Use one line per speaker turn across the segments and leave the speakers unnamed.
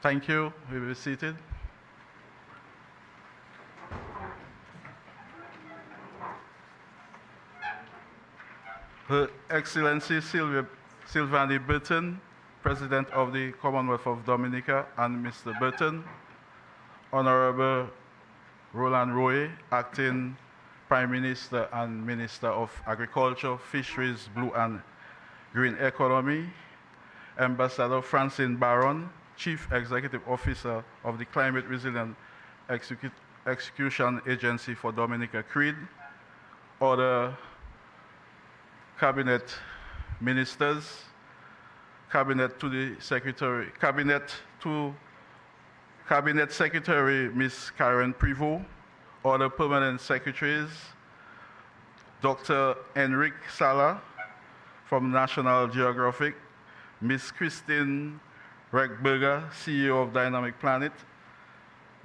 Thank you. We will be seated. Her Excellency Sylvanie Burton, President of the Commonwealth of Dominica, and Mr. Burton, Honorable Roland Roy, Acting Prime Minister and Minister of Agriculture, Fisheries, Blue and Green Economy, Ambassador Francine Baron, Chief Executive Officer of the Climate Resilient Execution Agency for Dominica, CREED, other Cabinet Ministers, Cabinet Secretary Ms. Karen Prevot, other Permanent Secretaries, Dr. Henrik Sala from National Geographic, Ms. Christine Reckberger, CEO of Dynamic Planet,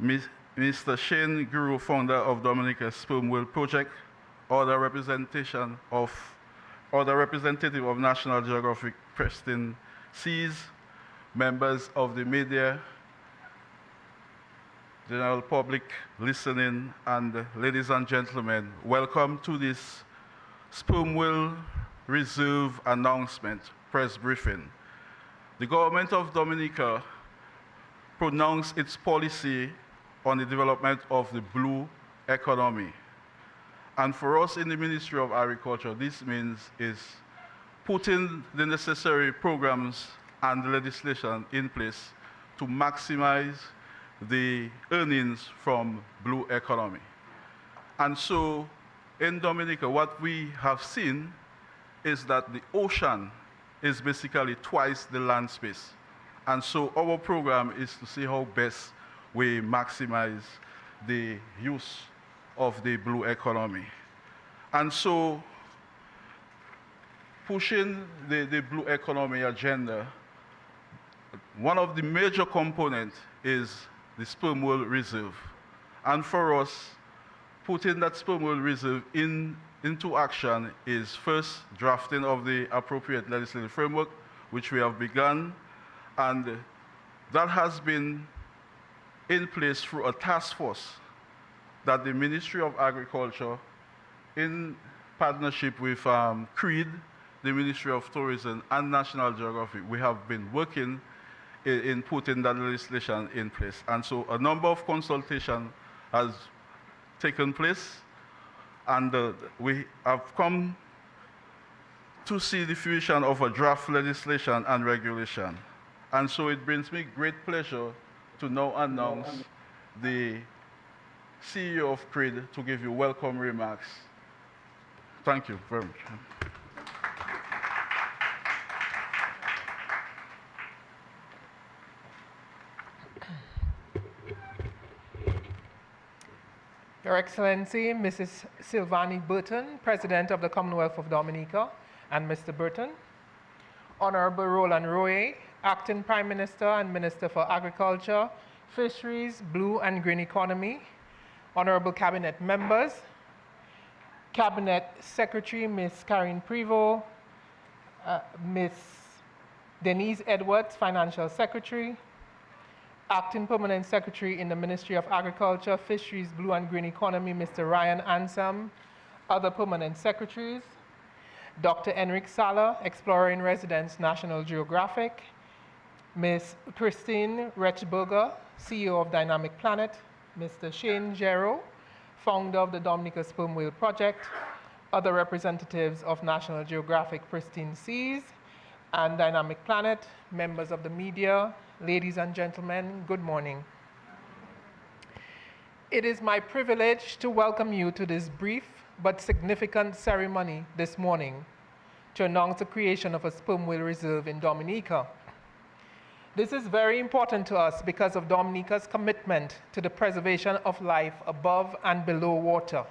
Mr. Shane Guru, founder of Dominica Sperm Whale Project, other representative of National Geographic Pristine Seas, members of the media, general public listening, and ladies and gentlemen, welcome to this Sperm Whale Reserve announcement press briefing. The government of Dominica pronounced its policy on the development of the blue economy. And for us in the Ministry of Agriculture, this means is putting the necessary programs and legislation in place to maximize the earnings from blue economy. And so in Dominica, what we have seen is that the ocean is basically twice the land space. And so our program is to see how best we maximize the use of the blue economy. And so pushing the blue economy agenda, one of the major components is the Sperm Whale Reserve. And for us, putting that Sperm Whale Reserve into action is first drafting of the appropriate legislative framework, which we have begun, and that has been in place through a task force that the Ministry of Agriculture, in partnership with CREED, the Ministry of Tourism, and National Geographic, we have been working in putting that legislation in place. And so a number of consultations has taken place, and we have come to see the fruition of a draft legislation and regulation. And so it brings me great pleasure to now announce the CEO of CREED to give you welcome remarks. Thank you very much.
Your Excellency, Mrs. Sylvanie Burton, President of the Commonwealth of Dominica, and Mr. Burton, Honorable Roland Roy, Acting Prime Minister and Minister for Agriculture, Fisheries, Blue and Green Economy, Honorable Cabinet Members, Cabinet Secretary Ms. Karen Prevot, Ms. Denise Edwards, Financial Secretary, Acting Permanent Secretary in the Ministry of Agriculture, Fisheries, Blue and Green Economy, Mr. Ryan Ansam, other Permanent Secretaries, Dr. Henrik Sala, Explorer in Residence, National Geographic, Ms. Christine Reckberger, CEO of Dynamic Planet, Mr. Shane Gero, founder of the Dominica Sperm Whale Project, other representatives of National Geographic Pristine Seas and Dynamic Planet, members of the media, ladies and gentlemen, good morning. It is my privilege to welcome you to this brief but significant ceremony this morning to announce the creation of a sperm whale reserve in Dominica. This is very important to us because of Dominica's commitment to the preservation of life above and below water.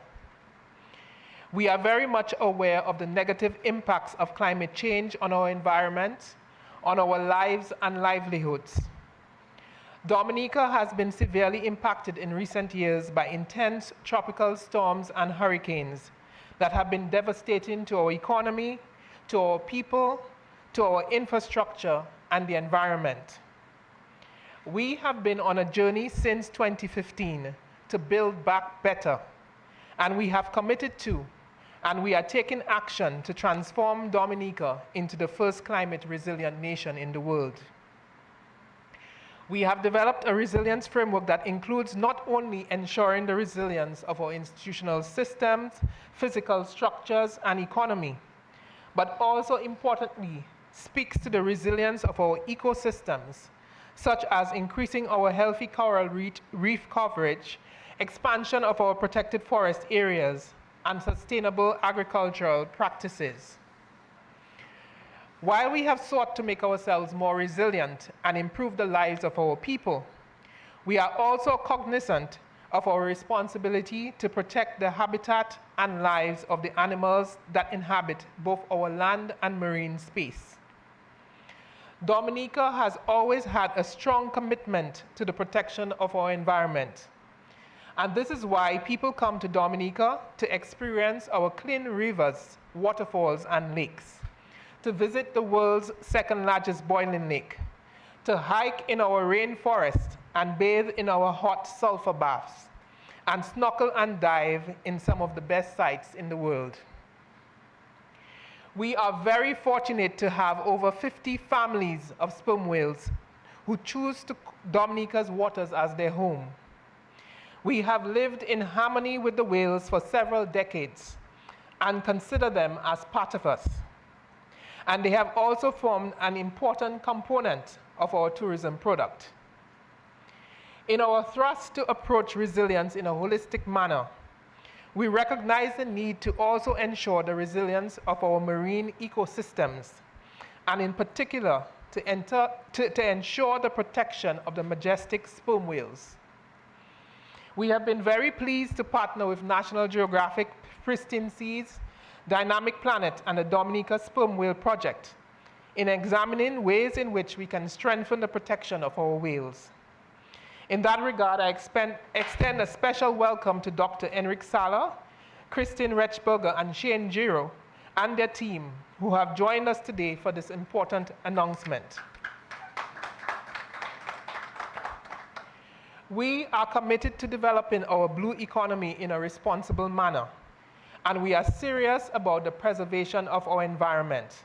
We are very much aware of the negative impacts of climate change on our environment, on our lives and livelihoods. Dominica has been severely impacted in recent years by intense tropical storms and hurricanes that have been devastating to our economy, to our people, to our infrastructure, and the environment. We have been on a journey since 2015 to build back better, and we have committed to, and we are taking action to transform Dominica into the first climate resilient nation in the world. We have developed a resilience framework that includes not only ensuring the resilience of our institutional systems, physical structures, and economy, but also importantly speaks to the resilience of our ecosystems, such as increasing our healthy coral reef coverage, expansion of our protected forest areas, and sustainable agricultural practices. While we have sought to make ourselves more resilient and improve the lives of our people, we are also cognizant of our responsibility to protect the habitat and lives of the animals that inhabit both our land and marine space. Dominica has always had a strong commitment to the protection of our environment. And this is why people come to Dominica to experience our clean rivers, waterfalls, and lakes, to visit the world's second largest boiling lake, to hike in our rainforest and bathe in our hot sulfur baths, and snorkel and dive in some of the best sites in the world. We are very fortunate to have over 50 families of sperm whales who choose Dominica's waters as their home. We have lived in harmony with the whales for several decades and consider them as part of us. And they have also formed an important component of our tourism product. In our thrust to approach resilience in a holistic manner, we recognize the need to also ensure the resilience of our marine ecosystems, and in particular, to ensure the protection of the majestic sperm whales. We have been very pleased to partner with National Geographic, Pristine Seas, Dynamic Planet, and the Dominica Sperm Whale Project in examining ways in which we can strengthen the protection of our whales. In that regard, I extend a special welcome to Dr. Enric Sala, Christine Rechberger, and Shane Giro, and their team, who have joined us today for this important announcement. We are committed to developing our blue economy in a responsible manner, and we are serious about the preservation of our environment.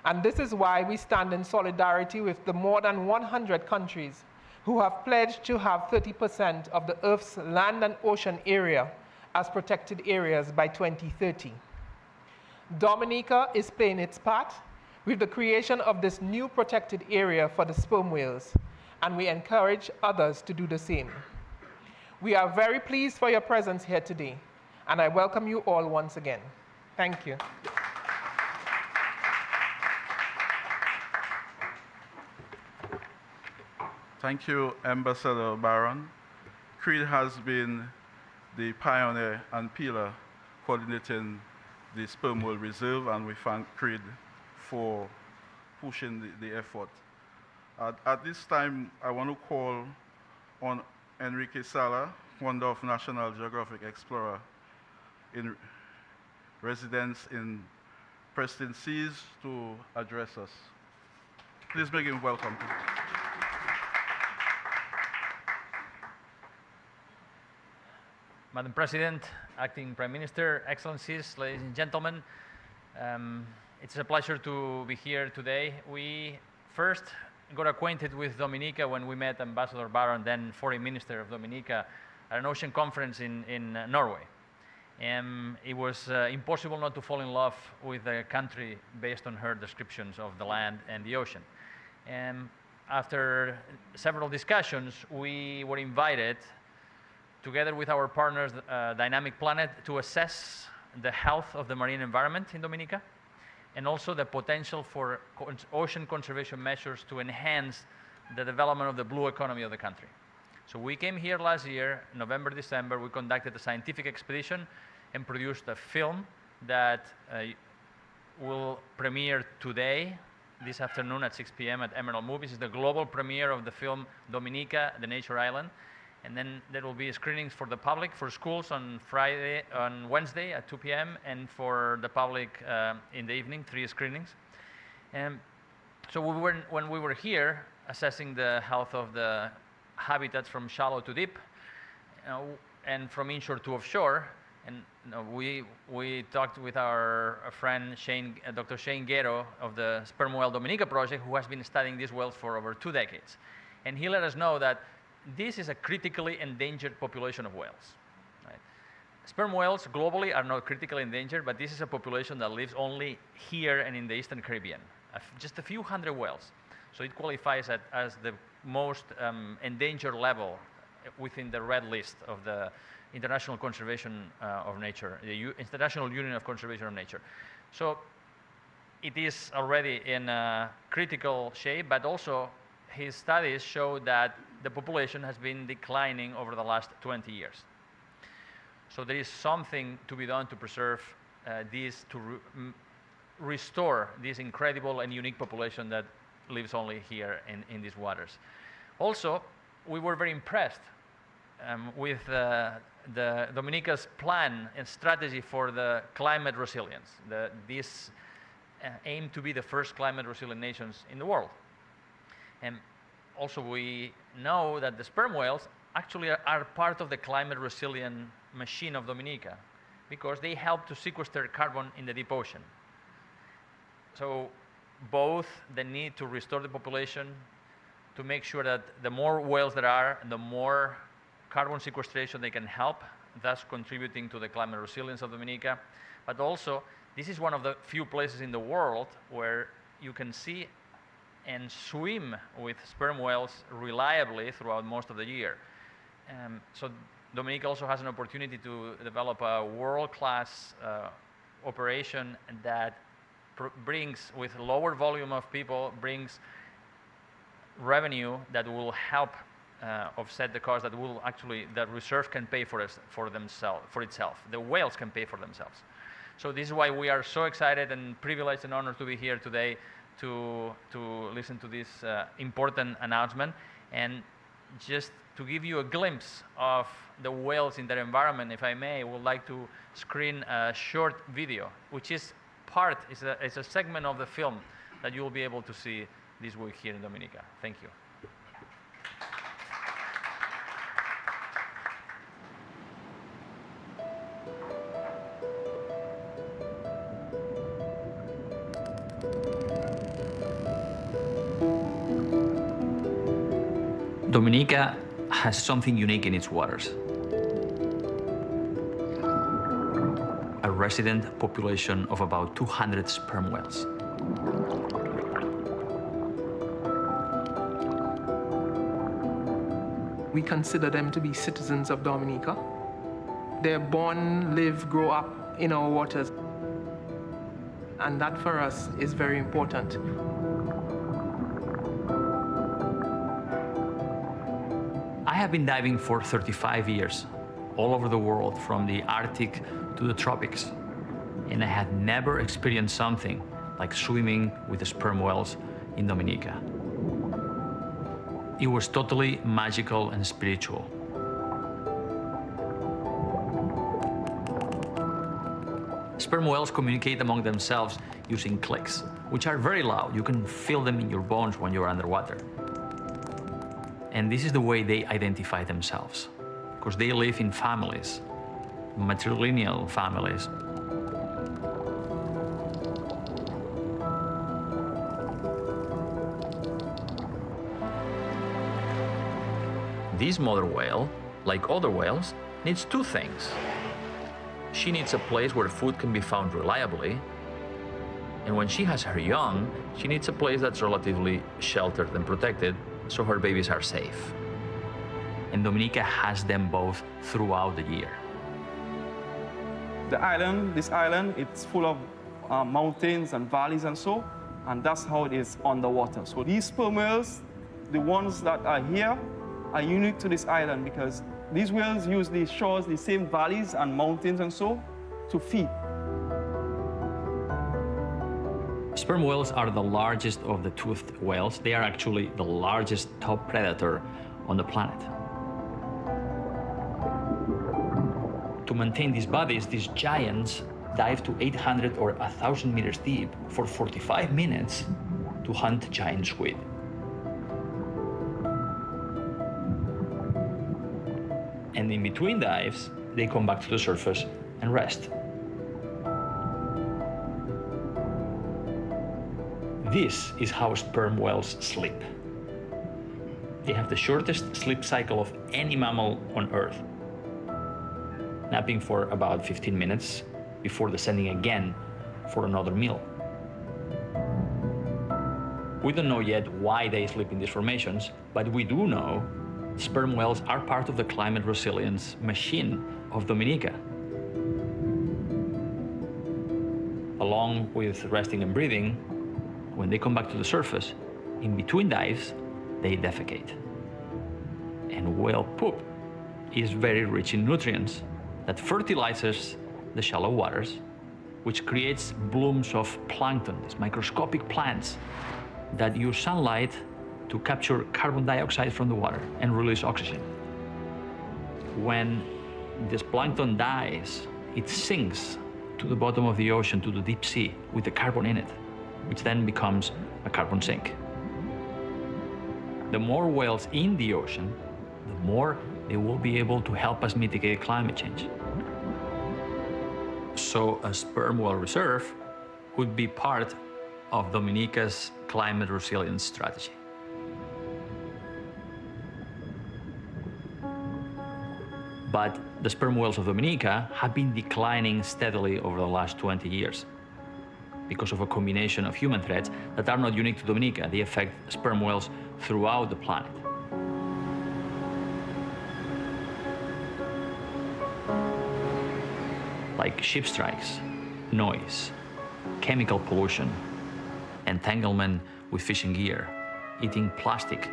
And this is why we stand in solidarity with the more than 100 countries who have pledged to have 30% of the Earth's land and ocean area as protected areas by 2030. Dominica is playing its part with the creation of this new protected area for the sperm whales, and we encourage others to do the same. We are very pleased for your presence here today, and I welcome you all once again. Thank you.
Thank you, Ambassador Barron. CREED has been the pioneer and pillar coordinating the Sperm Whale Reserve, and we thank CREED for pushing the effort. At this time, I want to call on Enrique Sala, founder of National Geographic Explorer, in residence in Preston Seas, to address us. Please make him welcome.
Madam President, Acting Prime Minister, Excellencies, ladies and gentlemen, it's a pleasure to be here today. We first got acquainted with Dominica when we met Ambassador Barron, then Foreign Minister of Dominica, at an ocean conference in Norway. It was impossible not to fall in love with the country based on her descriptions of the land and the ocean. After several discussions, we were invited, together with our partners, Dynamic Planet, to assess the health of the marine environment in Dominica, and also the potential for ocean conservation measures to enhance the development of the blue economy of the country. So we came here last year, November, December. We conducted a scientific expedition and produced a film that will premiere today, this afternoon at 6 p.m. at Emerald Movies. It's the global premiere of the film Dominica, the Nature Island. And then there will be screenings for the public, for schools on Wednesday at 2 p.m. and for the public in the evening, 3 screenings. And so when we were here, assessing the health of the habitats from shallow to deep, and from inshore to offshore. And we talked with our friend Dr. Shane Guerro of the Sperm Whale Dominica project, who has been studying these whales for over 2 decades. And he let us know that this is a critically endangered population of whales. Right? Sperm whales globally are not critically endangered, but this is a population that lives only here and in the Eastern Caribbean. Just a few hundred whales. So it qualifies as the most endangered level within the red list of the International Conservation of Nature, the International Union of Conservation of Nature. So it is already in a critical shape, but also his studies show that the population has been declining over the last 20 years. So there is something to be done to preserve these, to restore this incredible and unique population that lives only here in these waters. Also, we were very impressed with the Dominica's plan and strategy for the climate resilience. This aim to be the first climate resilient nations in the world. And also we know that the sperm whales actually are part of the climate resilient machine of Dominica, because they help to sequester carbon in the deep ocean. So both the need to restore the population, to make sure that the more whales there are, the more carbon sequestration they can help, thus contributing to the climate resilience of Dominica. But also, this is one of the few places in the world where you can see and swim with sperm whales reliably throughout most of the year. So Dominica also has an opportunity to develop a world-class operation that brings, with lower volume of people, brings revenue that will help offset the cost, that will actually, that reserve can pay for itself. The whales can pay for themselves. So this is why we are so excited and privileged and honored to be here today to listen to this important announcement. And just to give you a glimpse of the whales in their environment, if I may, I would like to screen a short video, which is a segment of the film that you will be able to see this week here in Dominica. Thank you. Dominica has something unique in its waters. A resident population of about 200 sperm whales.
We consider them to be citizens of Dominica. They're born, live, grow up in our waters. And that for us is very important.
I have been diving for 35 years, all over the world, from the Arctic to the tropics. And I had never experienced something like swimming with the sperm whales in Dominica. It was totally magical and spiritual. Sperm whales communicate among themselves using clicks, which are very loud. You can feel them in your bones when you're underwater. And this is the way they identify themselves, because they live in families, matrilineal families. This mother whale, like other whales, needs two things. She needs a place where food can be found reliably, and when she has her young, she needs a place that's relatively sheltered and protected, so her babies are safe. And Dominica has them both throughout the year.
This island, it's full of mountains and valleys and so, and that's how it is underwater. So these sperm whales, the ones that are here, are unique to this island because these whales use these shores, the same valleys and mountains and so, to feed.
Sperm whales are the largest of the toothed whales. They are actually the largest top predator on the planet. To maintain these bodies, these giants dive to 800 or 1,000 meters deep for 45 minutes to hunt giant squid. And in between dives, they come back to the surface and rest. This is how sperm whales sleep. They have the shortest sleep cycle of any mammal on Earth, napping for about 15 minutes before descending again for another meal. We don't know yet why they sleep in these formations, but we do know sperm whales are part of the climate resilience machine of Dominica. Along with resting and breathing, when they come back to the surface, in between dives, they defecate. And whale poop is very rich in nutrients that fertilizes the shallow waters, which creates blooms of plankton, these microscopic plants that use sunlight to capture carbon dioxide from the water and release oxygen. When this plankton dies, it sinks to the bottom of the ocean, to the deep sea, with the carbon in it, which then becomes a carbon sink. The more whales in the ocean, the more they will be able to help us mitigate climate change. So a sperm whale reserve would be part of Dominica's climate resilience strategy. But the sperm whales of Dominica have been declining steadily over the last 20 years because of a combination of human threats that are not unique to Dominica. They affect sperm whales throughout the planet. Like ship strikes, noise, chemical pollution, entanglement with fishing gear, eating plastic.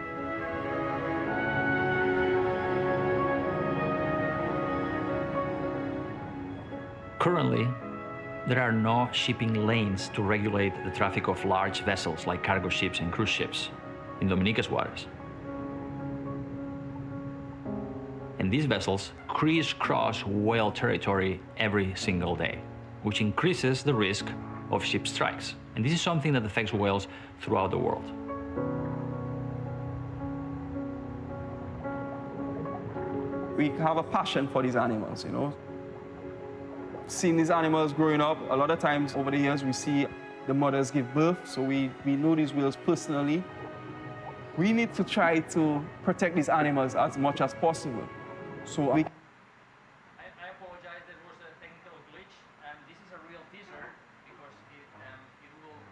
Currently, there are no shipping lanes to regulate the traffic of large vessels like cargo ships and cruise ships in Dominica's waters. And these vessels crisscross whale territory every single day, which increases the risk of ship strikes. And this is something that affects whales throughout the world.
We have a passion for these animals, you know. Seeing these animals growing up, a lot of times over the years we see the mothers give birth, so we know these whales personally. We need to try to protect these animals as much as possible. So
I apologize, there was a technical glitch, and this is a real teaser because it will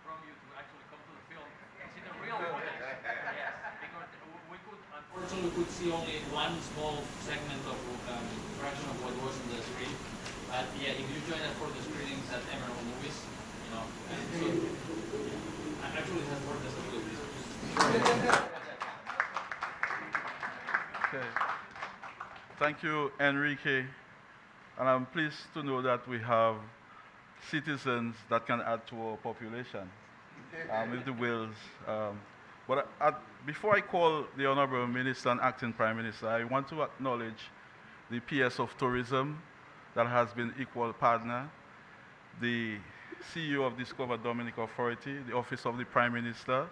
prompt you to actually come to the film and see the real footage. Yes, because we could, unfortunately, we could see only one small segment of fraction of what was on the screen. But yeah, if you join us for the screenings at Emerald Movies, you know, so actually it has worked as a real teaser.
Okay. Thank you, Enrique. And I'm pleased to know that we have citizens that can add to our population with the whales. Before I call the Honorable Minister and Acting Prime Minister, I want to acknowledge the PS of Tourism that has been equal partner, the CEO of Discover Dominica Authority, the Office of the Prime Minister,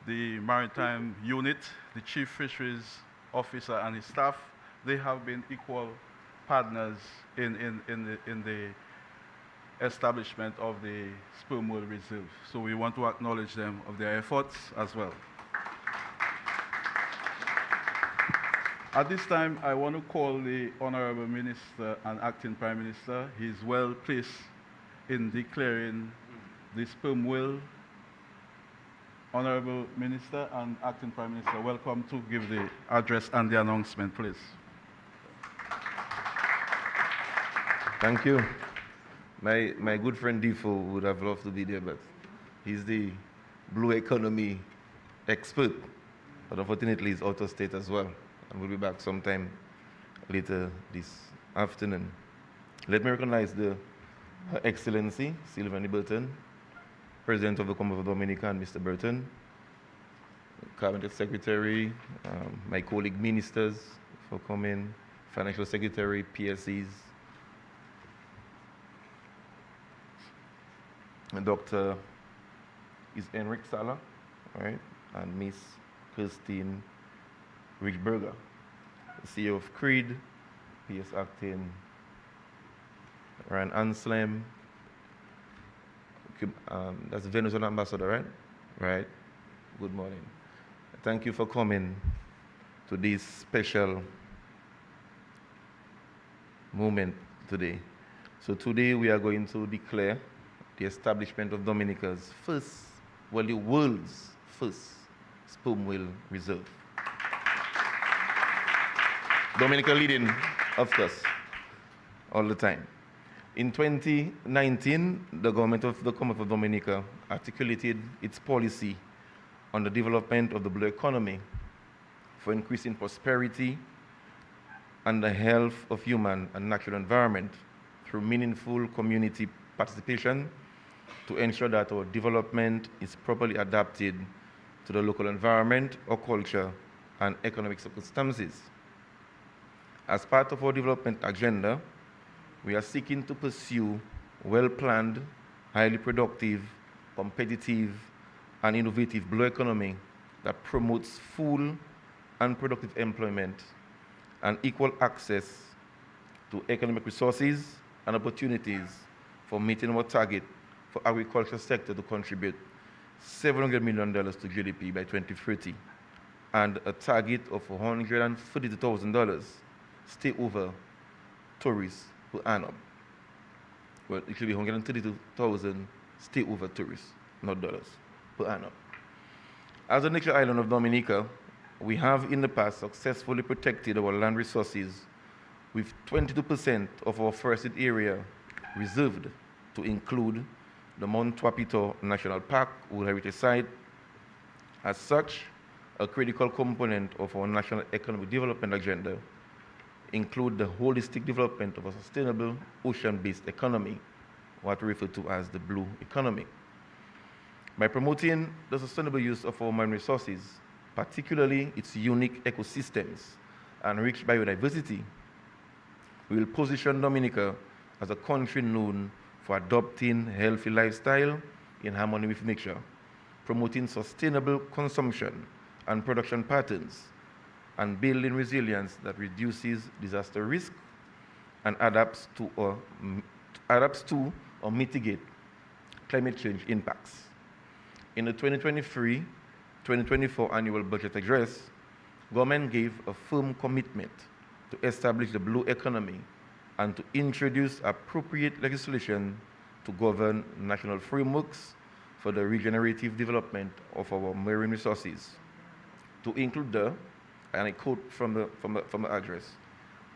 the Maritime Unit, the Chief Fisheries Officer and his staff. They have been equal partners in the establishment of the Sperm Whale Reserve. So we want to acknowledge them of their efforts as well. At this time, I want to call the Honorable Minister and Acting Prime Minister. He is well placed in declaring the sperm whale. Honorable Minister and Acting Prime Minister, welcome to give the address and the announcement, please.
Thank you. My good friend Defo would have loved to be there, but he's the blue economy expert. But unfortunately, he's out of state as well. And we'll be back sometime later this afternoon. Let me recognize Her Excellency, Sylvanie Burton, President of the Commonwealth of Dominica, and Mr. Burton, Cabinet Secretary, my colleague ministers for coming, Financial Secretary, PSEs, and Dr. is Enric Sala, right, and Miss Christine Richberger. CEO of Creed, PS Acting, Ryan Anslem, that's the Venezuelan ambassador, right? Right. Good morning. Thank you for coming to this special moment today. So today we are going to declare the establishment of Dominica's first, well, the world's first sperm whale reserve. Dominica leading, of course, all the time. In 2019, the government of the Commonwealth of Dominica articulated its policy on the development of the blue economy for increasing prosperity and the health of human and natural environment through meaningful community participation to ensure that our development is properly adapted to the local environment or culture and economic circumstances. As part of our development agenda, we are seeking to pursue well-planned, highly productive, competitive, and innovative blue economy that promotes full and productive employment and equal access to economic resources and opportunities for meeting our target for agriculture sector to contribute $700 million to GDP by 2030 and a target of $132,000 stay over tourists per annum. Well, it should be 132,000 stay over tourists, not dollars, per annum. As a natural island of Dominica, we have in the past successfully protected our land resources with 22% of our forested area reserved to include the Mount Tuapito National Park, World Heritage Site. As such, a critical component of our national economic development agenda include the holistic development of a sustainable ocean-based economy, what we refer to as the blue economy. By promoting the sustainable use of our marine resources, particularly its unique ecosystems and rich biodiversity, we will position Dominica as a country known for adopting healthy lifestyle in harmony with nature, promoting sustainable consumption and production patterns, and building resilience that reduces disaster risk and adapts to or mitigate climate change impacts. In the 2023-2024 annual budget address, government gave a firm commitment to establish the blue economy and to introduce appropriate legislation to govern national frameworks for the regenerative development of our marine resources, to include the, and I quote from the address,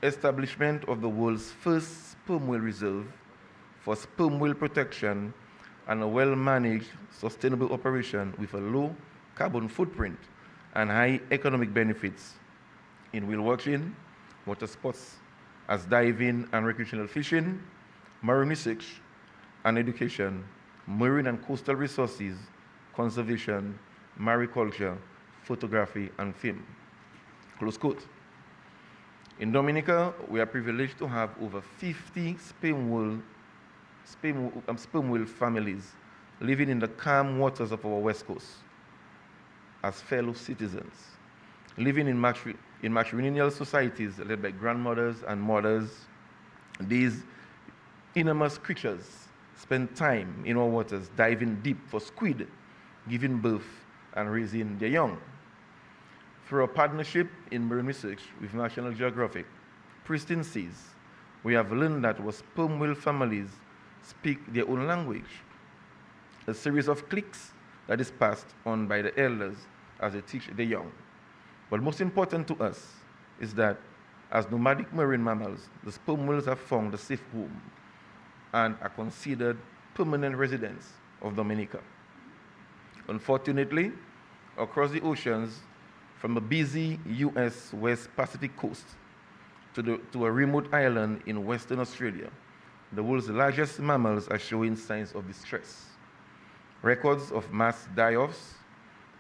establishment of the world's first sperm whale reserve for sperm whale protection and a well-managed, sustainable operation with a low carbon footprint and high economic benefits in whale watching, water sports as diving and recreational fishing, marine research and education, marine and coastal resources, conservation, mariculture, photography, and film. Close quote. In Dominica, we are privileged to have over 50 sperm whale families living in the calm waters of our west coast as fellow citizens, living in matrilineal societies led by grandmothers and mothers. These enormous creatures spend time in our waters diving deep for squid, giving birth and raising their young. Through a partnership in marine research with National Geographic, Pristine Seas, we have learned that our sperm whale families speak their own language, a series of clicks that is passed on by the elders as they teach the young. But most important to us is that as nomadic marine mammals, the sperm whales have found a safe home and are considered permanent residents of Dominica. Unfortunately, across the oceans, from a busy US West Pacific coast to a remote island in Western Australia, the world's largest mammals are showing signs of distress. Records of mass die-offs,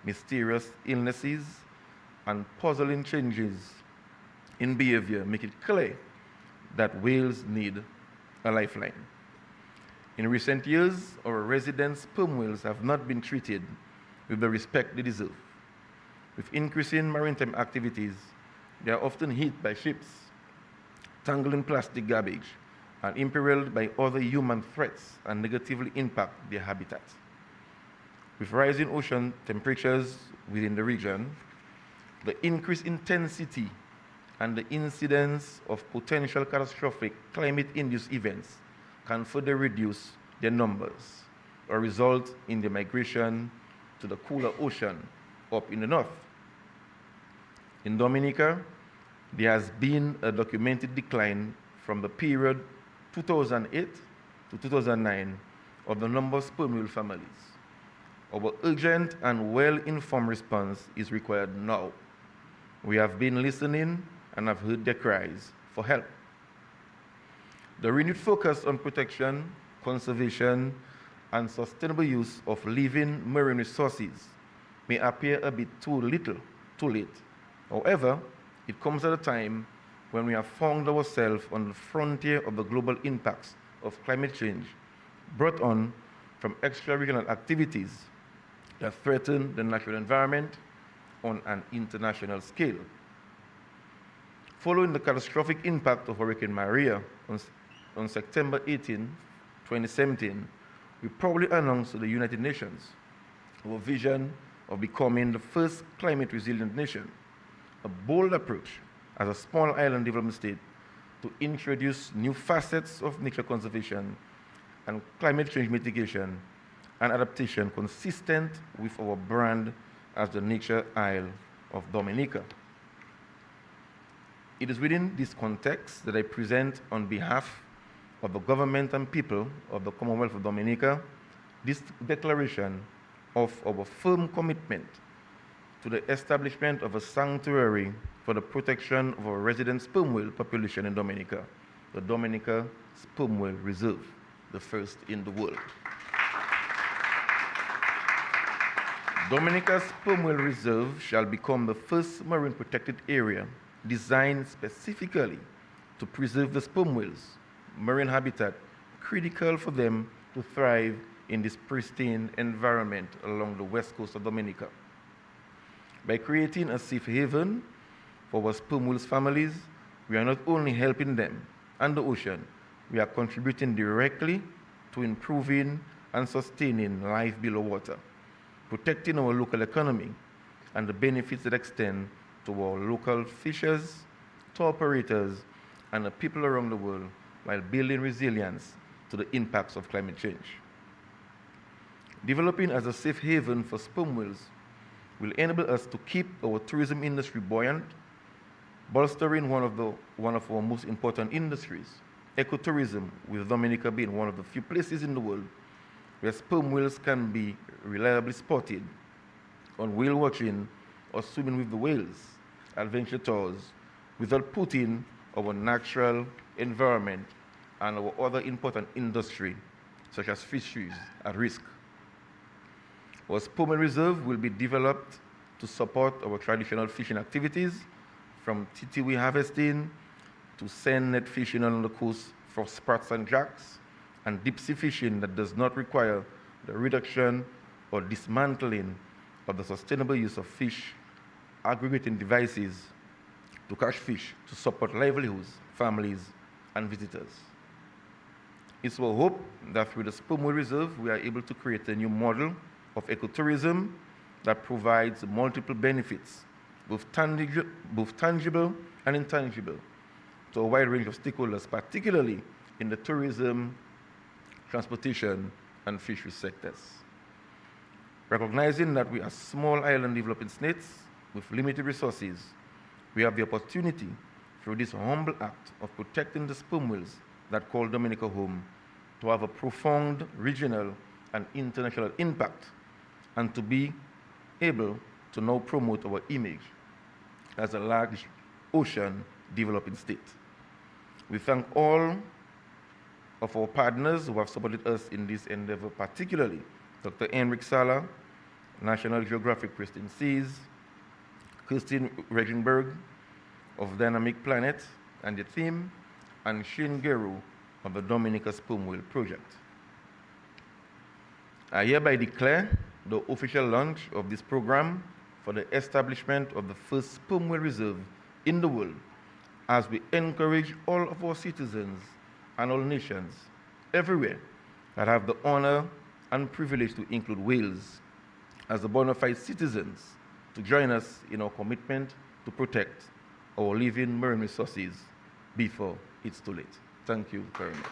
mysterious illnesses, and puzzling changes in behavior make it clear that whales need a lifeline. In recent years, our resident sperm whales have not been treated with the respect they deserve. With increasing maritime activities, They are often hit by ships, tangled in plastic garbage, and imperiled by other human threats and negatively impact their habitat. With rising ocean temperatures within the region, the increased intensity and the incidence of potential catastrophic climate-induced events can further reduce their numbers or result in the migration to the cooler ocean up in the north. In Dominica, there has been a documented decline from the period 2008 to 2009 of the number of sperm whale families. Our urgent and well-informed response is required now. We have been listening and have heard their cries for help. The renewed focus on protection, conservation, and sustainable use of living marine resources may appear a bit too late. However, it comes at a time when we have found ourselves on the frontier of the global impacts of climate change brought on from extra-regional activities that threaten the natural environment on an international scale. Following the catastrophic impact of Hurricane Maria on September 18, 2017, we proudly announced to the United Nations our vision of becoming the first climate-resilient nation, a bold approach as a small island development state to introduce new facets of nature conservation and climate change mitigation and adaptation consistent with our brand as the Nature Isle of Dominica. It is within this context that I present on behalf of the government and people of the Commonwealth of Dominica this declaration of our firm commitment to the establishment of a sanctuary for the protection of our resident sperm whale population in Dominica, the Dominica Sperm Whale Reserve, the first in the world. Dominica's Sperm Whale Reserve shall become the first marine protected area designed specifically to preserve the sperm whales, marine habitat critical for them to thrive in this pristine environment along the west coast of Dominica. By creating a safe haven for our sperm whales families, we are not only helping them and the ocean, we are contributing directly to improving and sustaining life below water, protecting our local economy and the benefits that extend to our local fishers, tour operators, and the people around the world while building resilience to the impacts of climate change. Developing as a safe haven for sperm whales will enable us to keep our tourism industry buoyant, bolstering one of our most important industries, ecotourism, with Dominica being one of the few places in the world where sperm whales can be reliably spotted on whale watching or swimming with the whales, adventure tours, without putting our natural environment and our other important industry, such as fisheries, at risk. Our Sperm Whale Reserve will be developed to support our traditional fishing activities, from titiwi harvesting to sand net fishing along the coast for sprats and jacks, and deep sea fishing that does not require the reduction or dismantling of the sustainable use of fish aggregating devices to catch fish to support livelihoods, families, and visitors. It's our hope that through the Sperm Whale Reserve, we are able to create a new model of ecotourism that provides multiple benefits, both tangible and intangible, to a wide range of stakeholders, particularly in the tourism, transportation, and fisheries sectors. Recognizing that we are small island developing states with limited resources, we have the opportunity through this humble act of protecting the sperm whales that call Dominica home to have a profound regional and international impact, and to be able to now promote our image as a large ocean developing state. We thank all of our partners who have supported us in this endeavor, particularly Dr. Henrik Sala, National Geographic Pristine Seas, Kirsten Regenberg of Dynamic Planet and the team, and Shane Geru of the Dominica Sperm Whale Project. I hereby declare the official launch of this program for the establishment of the first Sperm Whale Reserve in the world as we encourage all of our citizens and all nations everywhere that have the honor and privilege to include Wales as the bona fide citizens to join us in our commitment to protect our living marine resources before it's too late. Thank you very much.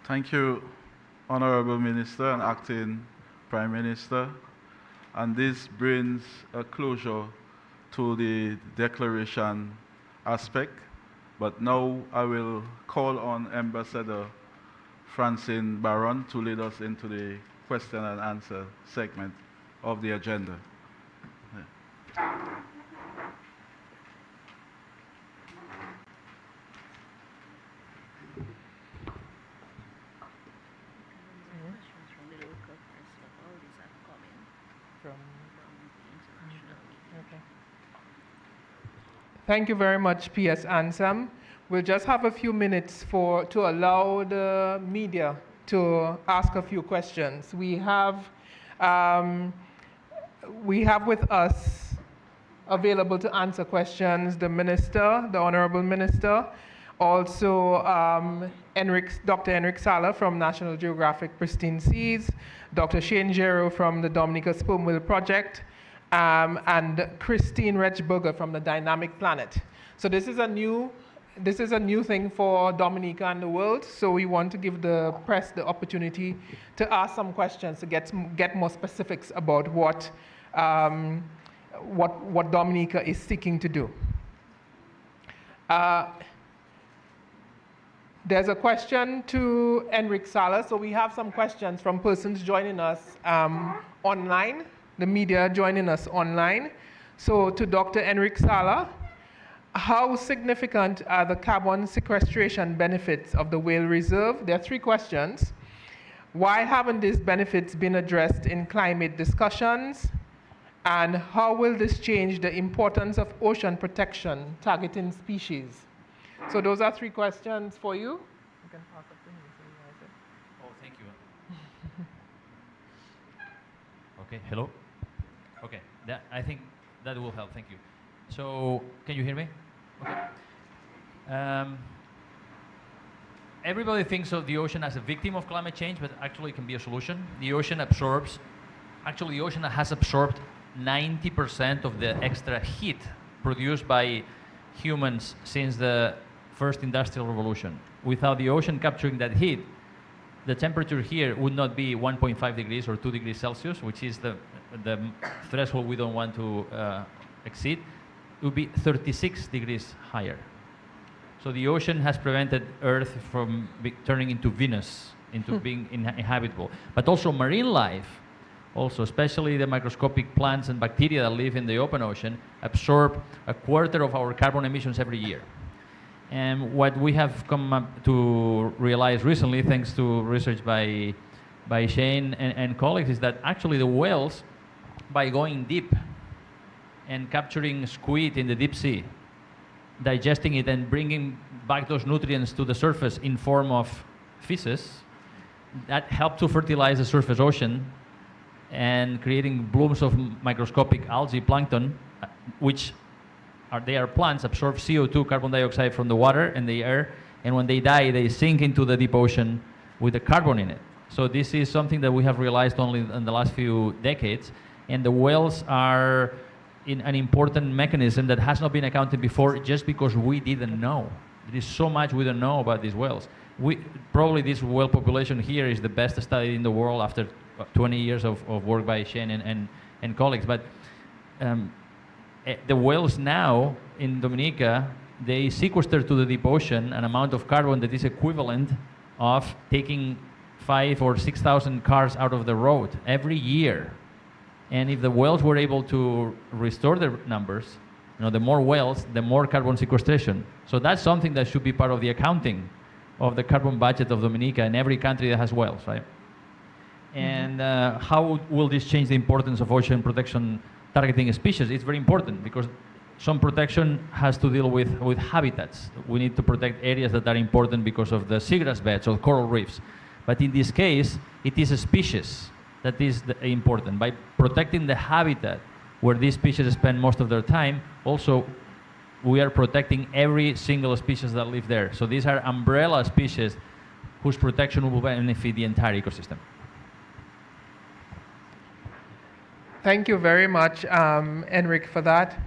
Thank you, Honorable Minister and Acting Prime Minister. And this brings a closure to the declaration aspect. But now I will call on Ambassador Francine Baron to lead us into the question and answer segment of the agenda.
Thank you very much, P.S. Ansam. We'll just have a few minutes to allow the media to ask a few questions. We have with us available to answer questions the Minister, the Honorable Minister, also Dr. Enric Sala from National Geographic Pristine Seas, Dr. Shane Gero from the Dominica Sperm Whale Project, and Christine Rechberger from the Dynamic Planet. So this is a new thing for Dominica and the world. So we want to give the press the opportunity to ask some questions to get more specifics about what Dominica is seeking to do. There's a question to Enric Sala. So we have some questions from persons joining us online. The media joining us online. So to Dr. Enric Sala, how significant are the carbon sequestration benefits of the whale reserve? There are three questions. Why haven't these benefits been addressed in climate discussions? And how will this change the importance of ocean protection targeting species? So those are three questions for you. You can pass up to me so you guys it.
Oh, thank you. Okay, hello? Okay, I think that will help, thank you. So, can you hear me? Okay. Everybody thinks of the ocean as a victim of climate change, but actually it can be a solution. The ocean has absorbed 90% of the extra heat produced by humans since the first industrial revolution. Without the ocean capturing that heat, the temperature here would not be 1.5 degrees or 2 degrees Celsius, which is the threshold we don't want to exceed. It would be 36 degrees higher. So the ocean has prevented Earth from turning into Venus, into being inhabitable. But also marine life, also especially the microscopic plants and bacteria that live in the open ocean, absorb a quarter of our carbon emissions every year. And what we have come up to realize recently, thanks to research by Shane and colleagues, is that actually the whales, by going deep and capturing squid in the deep sea, digesting it and bringing back those nutrients to the surface in form of feces, that help to fertilize the surface ocean and creating blooms of microscopic algae, plankton, which they are plants, absorb CO2, carbon dioxide from the water and the air, and when they die, they sink into the deep ocean with the carbon in it. So this is something that we have realized only in the last few decades, and the whales are in an important mechanism that has not been accounted before just because we didn't know. There is so much we don't know about these whales. Probably this whale population here is the best studied in the world after 20 years of work by Shane and colleagues. But the whales now in Dominica, they sequester to the deep ocean an amount of carbon that is equivalent of taking 5,000 or 6,000 cars out of the road every year. And if the whales were able to restore their numbers, the more whales, the more carbon sequestration. So that's something that should be part of the accounting of the carbon budget of Dominica and every country that has whales, right? And how will this change the importance of ocean protection targeting species? It's very important because some protection has to deal with habitats. We need to protect areas that are important because of the seagrass beds or coral reefs. But in this case, it is a species that is important. By protecting the habitat where these species spend most of their time, also we are protecting every single species that live there. So these are umbrella species whose protection will benefit the entire ecosystem.
Thank you very much, Enric, for that.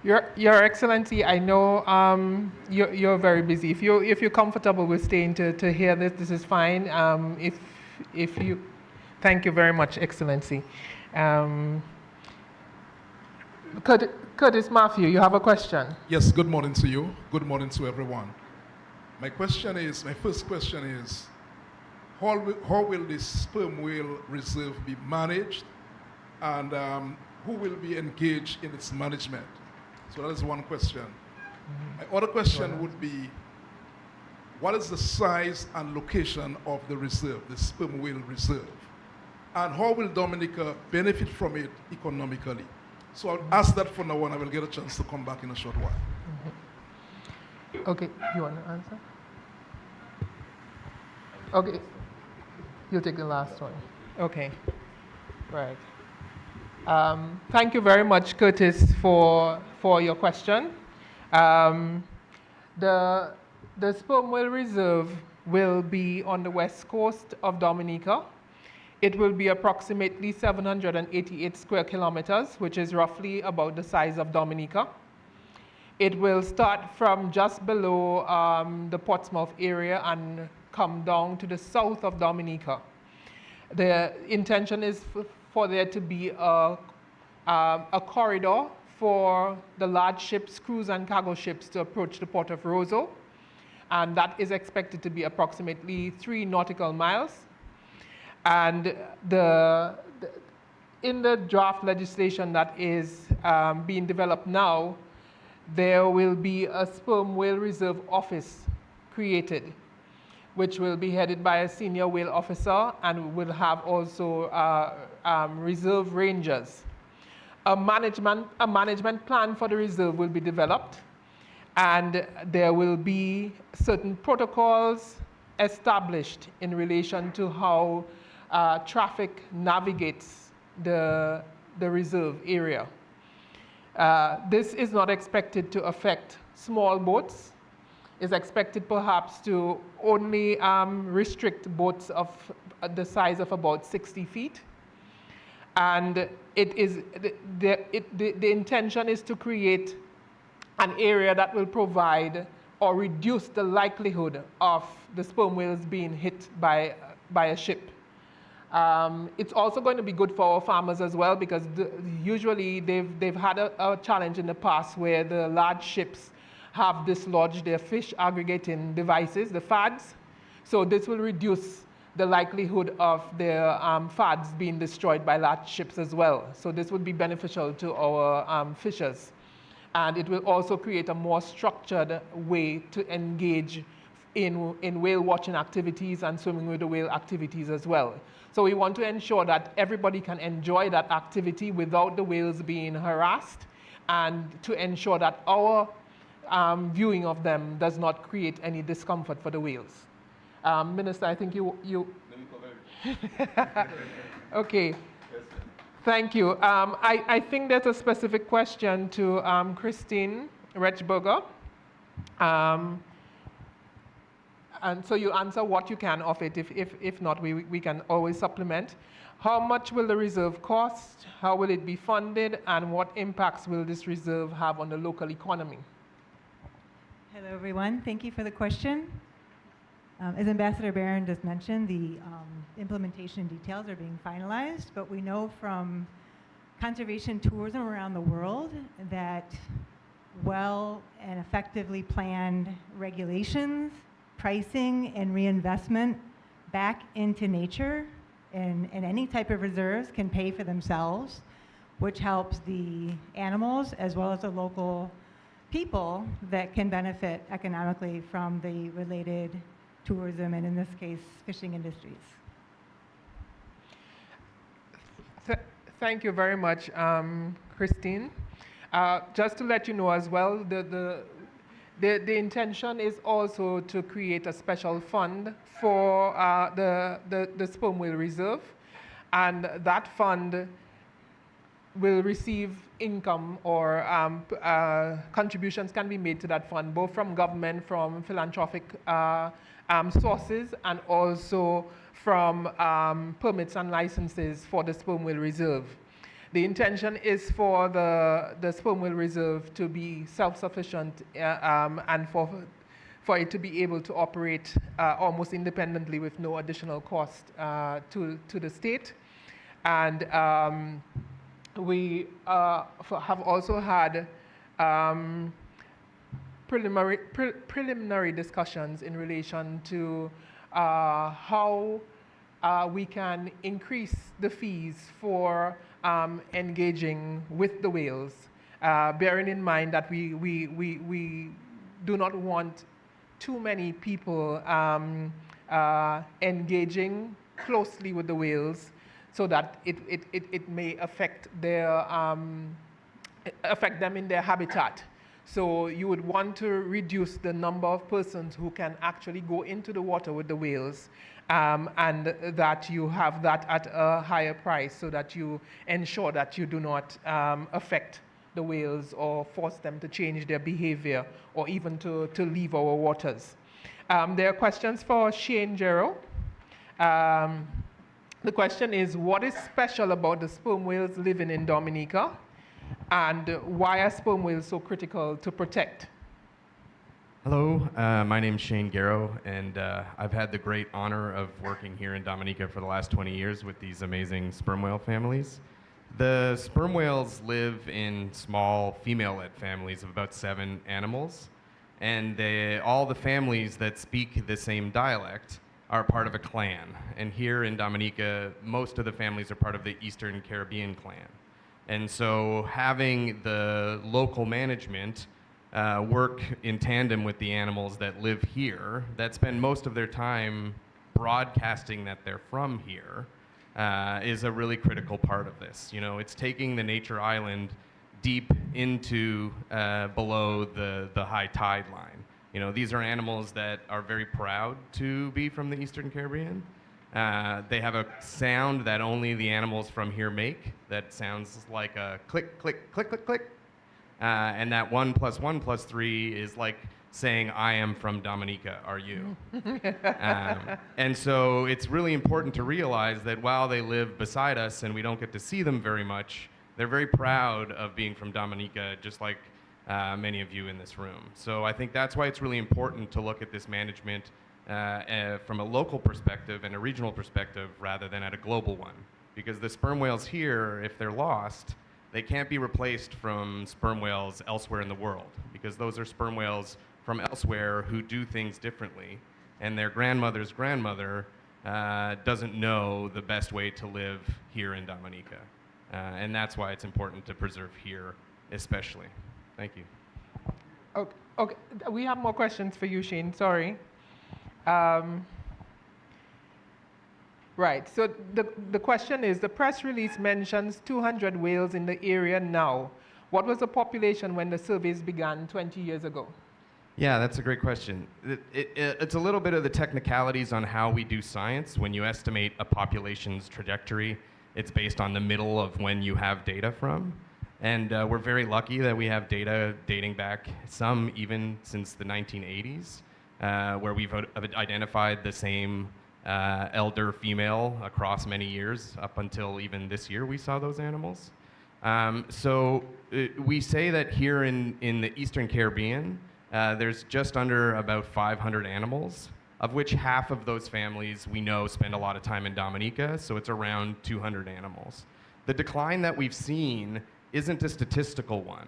Your Excellency, I know you're very busy. If you're comfortable with staying to hear this is fine. If you, thank you very much, Excellency. Curtis Matthew, you have a question?
Yes, good morning to you. Good morning to everyone. My first question is, how will this sperm whale reserve be managed, and who will be engaged in its management? So that is one question. My other question would be, what is the size and location of the reserve, the sperm whale reserve? And how will Dominica benefit from it economically? So I'll ask that for now, and I will get a chance to come back in a short while.
Okay, you want to answer? Okay, you'll take the last one. Okay, right. Thank you very much, Curtis, for your question. The sperm whale reserve will be on the west coast of Dominica. It will be approximately 788 square kilometers, which is roughly about the size of Dominica. It will start from just below the Portsmouth area and come down to the south of Dominica. The intention is for there to be a corridor for the large ships, cruise and cargo ships to approach the port of Roseau, and that is expected to be approximately 3 nautical miles. And in the draft legislation that is being developed now, there will be a sperm whale reserve office created, which will be headed by a senior whale officer and will have also reserve rangers. A management plan for the reserve will be developed, and there will be certain protocols established in relation to how traffic navigates the reserve area. This is not expected to affect small boats. It's expected perhaps to only restrict boats of the size of about 60 feet. And the intention is to create an area that will provide or reduce the likelihood of the sperm whales being hit by a ship. It's also going to be good for our farmers as well, because usually they've had a challenge in the past where the large ships have dislodged their fish aggregating devices, the FADs. So this will reduce the likelihood of their FADs being destroyed by large ships as well. So this would be beneficial to our fishers. And it will also create a more structured way to engage in whale watching activities and swimming with the whale activities as well. So we want to ensure that everybody can enjoy that activity without the whales being harassed, and to ensure that our viewing of them does not create any discomfort for the whales. Minister, I think you...
Let me cover it.
Okay. Thank you. I think there's a specific question to Christine Rechberger. And so you answer what you can of it. If not, we can always supplement. How much will the reserve cost? How will it be funded? And what impacts will this reserve have on the local economy?
Hello, everyone. Thank you for the question. As Ambassador Barron just mentioned, the implementation details are being finalized, but we know from conservation tourism around the world that well and effectively planned regulations, pricing, and reinvestment back into nature and any type of reserves can pay for themselves, which helps the animals as well as the local people that can benefit economically from the related tourism and, in this case, fishing industries.
Thank you very much, Christine. Just to let you know as well, The intention is also to create a special fund for the sperm whale reserve, and that fund will receive income or contributions can be made to that fund, both from government, from philanthropic sources, and also from permits and licenses for the sperm whale reserve. The intention is for the sperm whale reserve to be self-sufficient and for it to be able to operate almost independently with no additional cost to the state. And we have also had preliminary discussions in relation to how we can increase the fees for engaging with the whales, bearing in mind that we do not want too many people engaging closely with the whales, so that it may affect affect them in their habitat. So you would want to reduce the number of persons who can actually go into the water with the whales, and that you have that at a higher price, so that you ensure that you do not affect the whales or force them to change their behavior or even to leave our waters. There are questions for Shane Gero. The question is, what is special about the sperm whales living in Dominica, and why are sperm whales so critical to protect?
Hello, my name's Shane Garrow, and I've had the great honor of working here in Dominica for the last 20 years with these amazing sperm whale families. The sperm whales live in small female-led families of about 7 animals, and all the families that speak the same dialect are part of a clan. And here in Dominica, most of the families are part of the Eastern Caribbean clan. And so having the local management work in tandem with the animals that live here, that spend most of their time broadcasting that they're from here, is a really critical part of this. You know, it's taking the nature island deep into below the high tide line. You know, these are animals that are very proud to be from the Eastern Caribbean. They have a sound that only the animals from here make that sounds like a click, click, click, click, click. And that 1 + 1 + 3 is like saying, I am from Dominica, are you? And so it's really important to realize that while they live beside us and we don't get to see them very much, they're very proud of being from Dominica, just like many of you in this room. So I think that's why it's really important to look at this management from a local perspective and a regional perspective rather than at a global one. Because the sperm whales here, if they're lost, they can't be replaced from sperm whales elsewhere in the world, because those are sperm whales from elsewhere who do things differently, and their grandmother's grandmother doesn't know the best way to live here in Dominica. And that's why it's important to preserve here especially. Thank you.
Okay. We have more questions for you, Shane, sorry. Right, so the question is, the press release mentions 200 whales in the area now. What was the population when the surveys began 20 years ago?
Yeah, that's a great question. It's a little bit of the technicalities on how we do science. When you estimate a population's trajectory, it's based on the middle of when you have data from. And we're very lucky that we have data dating back, some even since the 1980s, where we've identified the same elder female across many years. Up until even this year, we saw those animals. So we say that here in the Eastern Caribbean, there's just under about 500 animals, of which half of those families we know spend a lot of time in Dominica, so it's around 200 animals. The decline that we've seen isn't a statistical one.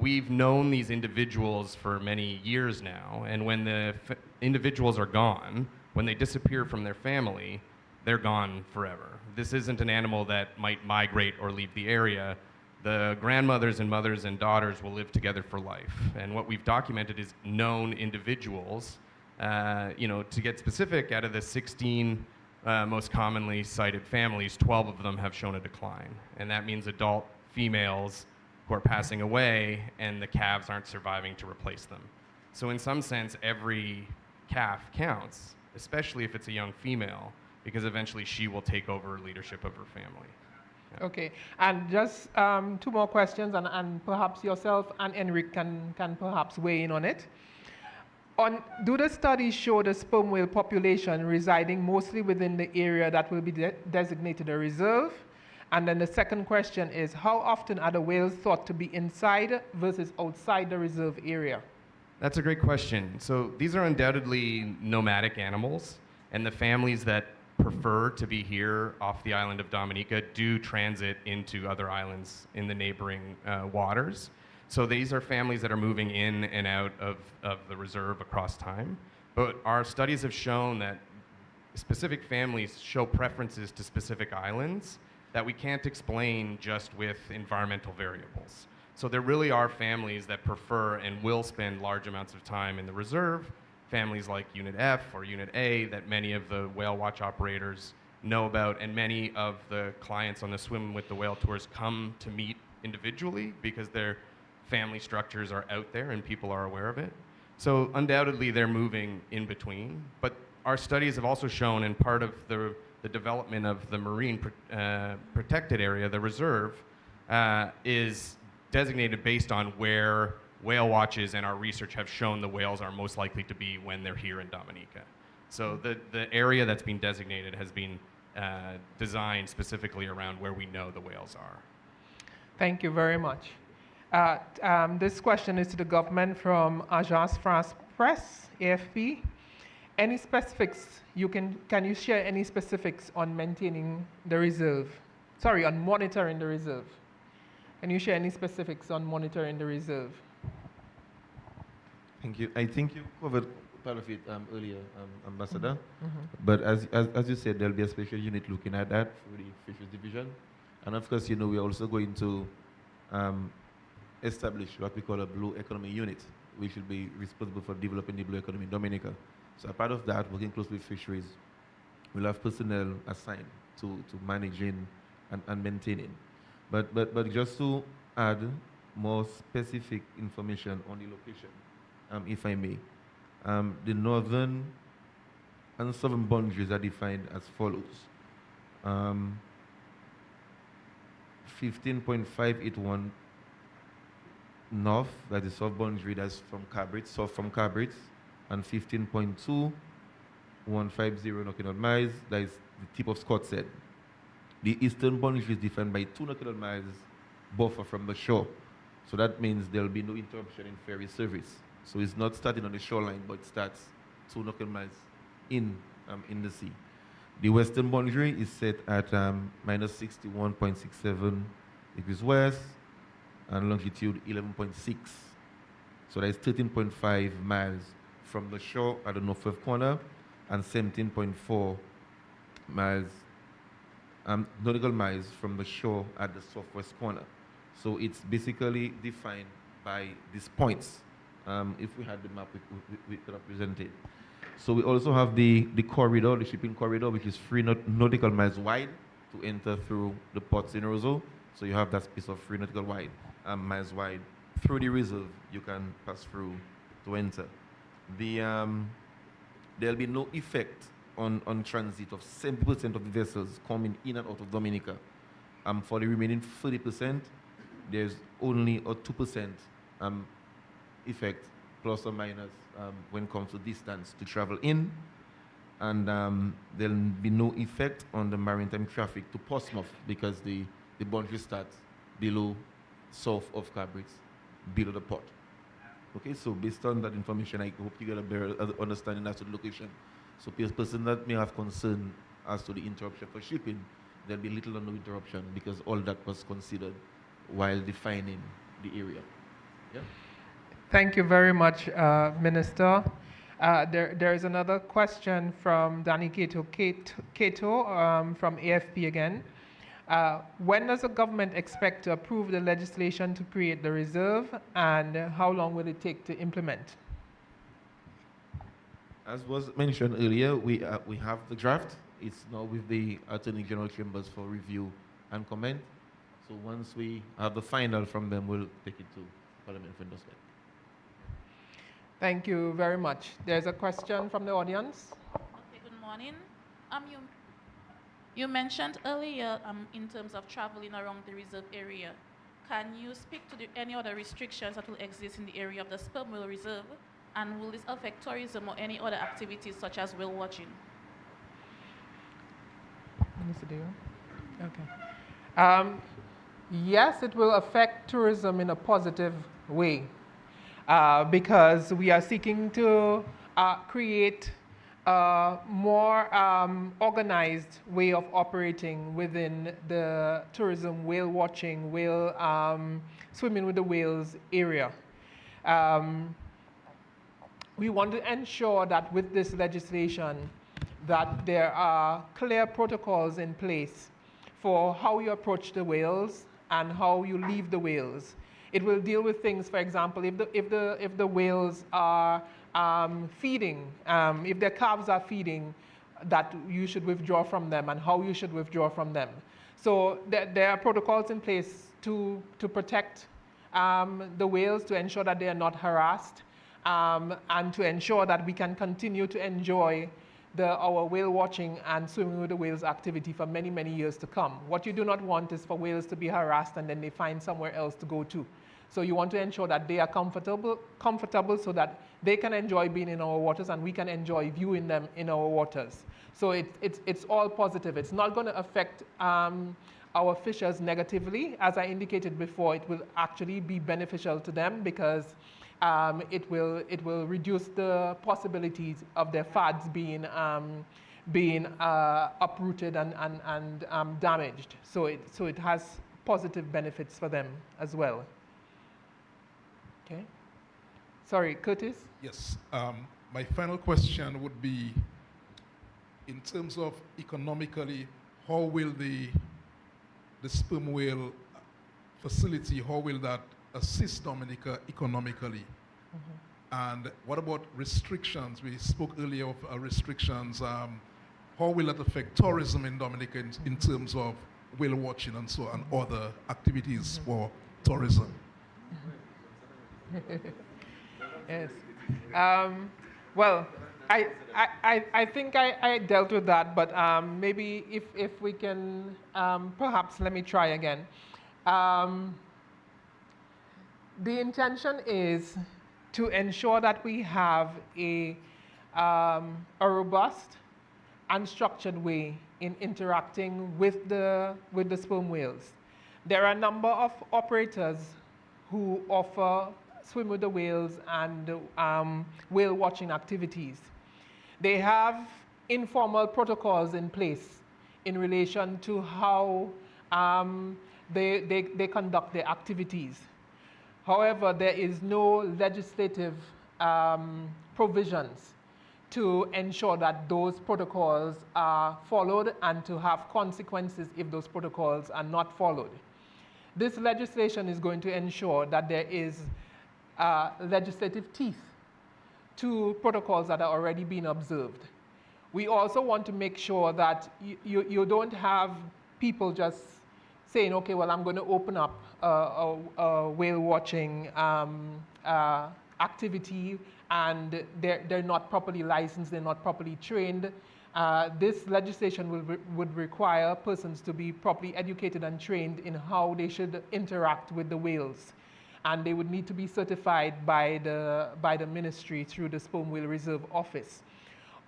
We've known these individuals for many years now, and when the individuals are gone, when they disappear from their family, they're gone forever. This isn't an animal that might migrate or leave the area. The grandmothers and mothers and daughters will live together for life. And what we've documented is known individuals. To get specific, out of the 16 most commonly cited families, 12 of them have shown a decline. And that means adult females who are passing away and the calves aren't surviving to replace them. So in some sense, every calf counts, especially if it's a young female, because eventually she will take over leadership of her family.
Okay, and just two more questions, and perhaps yourself and Enric can perhaps weigh in on it. Do the studies show the sperm whale population residing mostly within the area that will be designated a reserve? And then the second question is, how often are the whales thought to be inside versus outside the reserve area?
That's a great question. So these are undoubtedly nomadic animals, and the families that prefer to be here off the island of Dominica do transit into other islands in the neighboring waters. So these are families that are moving in and out of the reserve across time. But our studies have shown that specific families show preferences to specific islands that we can't explain just with environmental variables. So there really are families that prefer and will spend large amounts of time in the reserve, families like Unit F or Unit A that many of the whale watch operators know about, and many of the clients on the Swim with the Whale tours come to meet individually because their family structures are out there and people are aware of it. So undoubtedly they're moving in between, but our studies have also shown, and part of the development of the marine protected area, the reserve, is designated based on where whale watches and our research have shown the whales are most likely to be when they're here in Dominica. So the area that's been designated has been designed specifically around where we know the whales are.
Thank you very much. This question is to the government from Agence France Presse, AFP. Any specifics can you share any specifics on maintaining the reserve? Sorry, on monitoring the reserve. Can you share any specifics on monitoring the reserve?
Thank you. I think you covered part of it earlier, Ambassador. But as you said, there'll be a special unit looking at that for the Fisheries Division. And of course, you know, we're also going to establish what we call a Blue Economy Unit, which will be responsible for developing the blue economy in Dominica. So a part of that, working closely with fisheries, we'll have personnel assigned to managing and maintaining. But just to add more specific information on the location, if I may. The northern and southern boundaries are defined as follows. 15.581 north, that is south boundary, that's from Cabrit, south from Cabrit, and 15.2150 nautical miles, that is the tip of Scott's Head. The eastern boundary is defined by 2 nautical miles buffer from the shore. So that means there will be no interruption in ferry service. So it's not starting on the shoreline, but it starts 2 nautical miles in the sea. The western boundary is set at minus 61.67 degrees west and longitude 11.6. So that is 13.5 miles from the shore at the northwest corner and 17.4 miles, nautical miles from the shore at the southwest corner. So it's basically defined by these points. If we had the map, we could have presented. So we also have the corridor, the shipping corridor, which is 3 nautical miles wide to enter through the ports in Roseau. So you have that space of 3 nautical miles wide. Through the reserve, you can pass through to enter. There'll be no effect on transit of 70% of the vessels coming in and out of Dominica. For the remaining 30%, there's only a 2% effect, plus or minus, when it comes to distance to travel in. And there'll be no effect on the maritime traffic to Portsmouth because the boundary starts below, south of Cabrit, below the port. Okay, so based on that information, I hope you get a better understanding as to the location. So person that may have concern as to the interruption for shipping, there'll be little or no interruption because all that was considered while defining the area. Yeah?
Thank you very much, Minister. There is another question from Danny Cato from AFP again. When does the government expect to approve the legislation to create the reserve, and how long will it take to implement?
As was mentioned earlier, we have the draft. It's now with the Attorney General Chambers for review and comment. So once we have the final from them, we'll take it to Parliament for endorsement.
Thank you very much. There's a question from the audience.
Okay, good morning. You mentioned earlier in terms of traveling around the reserve area. Can you speak to any other restrictions that will exist in the area of the Sperm Whale Reserve? And will this affect tourism or any other activities such as whale watching?
Mr. Dio? Okay. Yes, it will affect tourism in a positive way because we are seeking to create a more organized way of operating within the tourism whale watching, whale swimming with the whales area. We want to ensure that with this legislation that there are clear protocols in place for how you approach the whales and how you leave the whales. It will deal with things, for example, if the whales are feeding, if their calves are feeding, that you should withdraw from them and how you should withdraw from them. So there are protocols in place to protect the whales, to ensure that they are not harassed, and to ensure that we can continue to enjoy our whale watching and swimming with the whales activity for many, many years to come. What you do not want is for whales to be harassed and then they find somewhere else to go to. So you want to ensure that they are comfortable so that they can enjoy being in our waters and we can enjoy viewing them in our waters. So it's all positive. It's not going to affect our fishers negatively. As I indicated before, it will actually be beneficial to them because it will reduce the possibilities of their fads being uprooted and damaged. So it has positive benefits for them as well. Okay. Sorry, Curtis?
Yes. My final question would be, in terms of economically, how will the sperm whale facility, how will that assist Dominica economically? And what about restrictions? We spoke earlier of restrictions. How will that affect tourism in Dominica in terms of whale watching and so on, and other activities for tourism?
Yes. Well, I think I dealt with that, but maybe if we can, perhaps let me try again. The intention is to ensure that we have a robust and structured way in interacting with the sperm whales. There are a number of operators who offer swim with the whales and whale watching activities. They have informal protocols in place in relation to how they conduct their activities. However, there is no legislative provisions to ensure that those protocols are followed and to have consequences if those protocols are not followed. This legislation is going to ensure that there is legislative teeth to protocols that are already being observed. We also want to make sure that you don't have people just saying, okay, well, I'm going to open up a whale watching activity and they're not properly licensed, they're not properly trained. This legislation would require persons to be properly educated and trained in how they should interact with the whales. And they would need to be certified by the ministry through the Sperm Whale Reserve Office.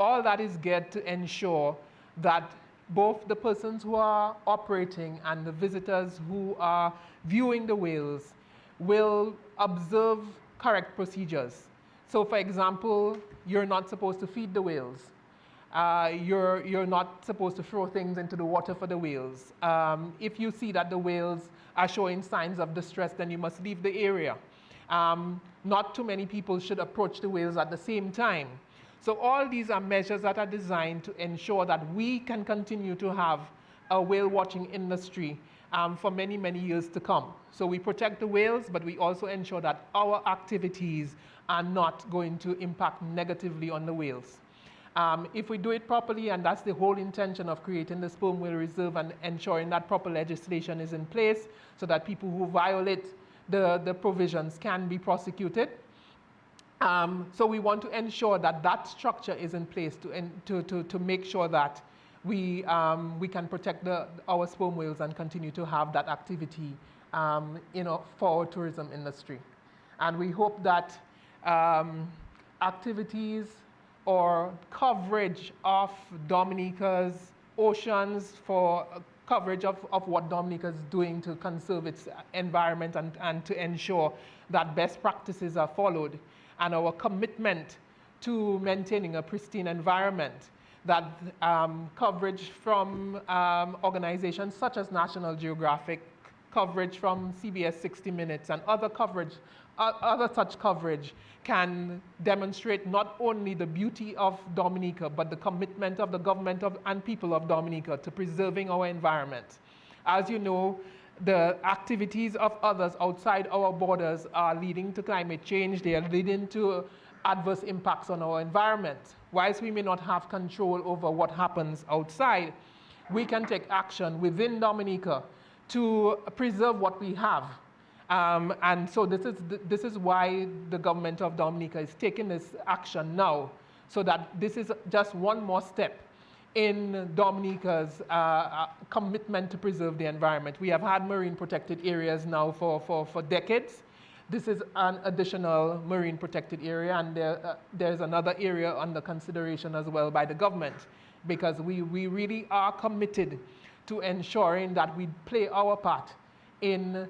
All that is geared to ensure that both the persons who are operating and the visitors who are viewing the whales will observe correct procedures. So for example, you're not supposed to feed the whales. You're not supposed to throw things into the water for the whales. If you see that the whales are showing signs of distress, then you must leave the area. Not too many people should approach the whales at the same time. So all these are measures that are designed to ensure that we can continue to have a whale watching industry for many, many years to come. So we protect the whales, but we also ensure that our activities are not going to impact negatively on the whales. If we do it properly, and that's the whole intention of creating the Sperm Whale Reserve and ensuring that proper legislation is in place so that people who violate the provisions can be prosecuted. So we want to ensure that that structure is in place to make sure that we can protect our sperm whales and continue to have that activity for our tourism industry. And we hope that activities or coverage of Dominica's oceans for coverage of what Dominica is doing to conserve its environment and to ensure that best practices are followed, and our commitment to maintaining a pristine environment, that coverage from organizations such as National Geographic, coverage from CBS 60 Minutes, and other such coverage can demonstrate not only the beauty of Dominica, but the commitment of the government and people of Dominica to preserving our environment. As you know, the activities of others outside our borders are leading to climate change. They are leading to adverse impacts on our environment. Whilst we may not have control over what happens outside, we can take action within Dominica to preserve what we have. And so this is why the government of Dominica is taking this action now, so that this is just one more step in Dominica's commitment to preserve the environment. We have had marine protected areas now for decades. This is an additional marine protected area, and there's another area under consideration as well by the government, because we really are committed to ensuring that we play our part in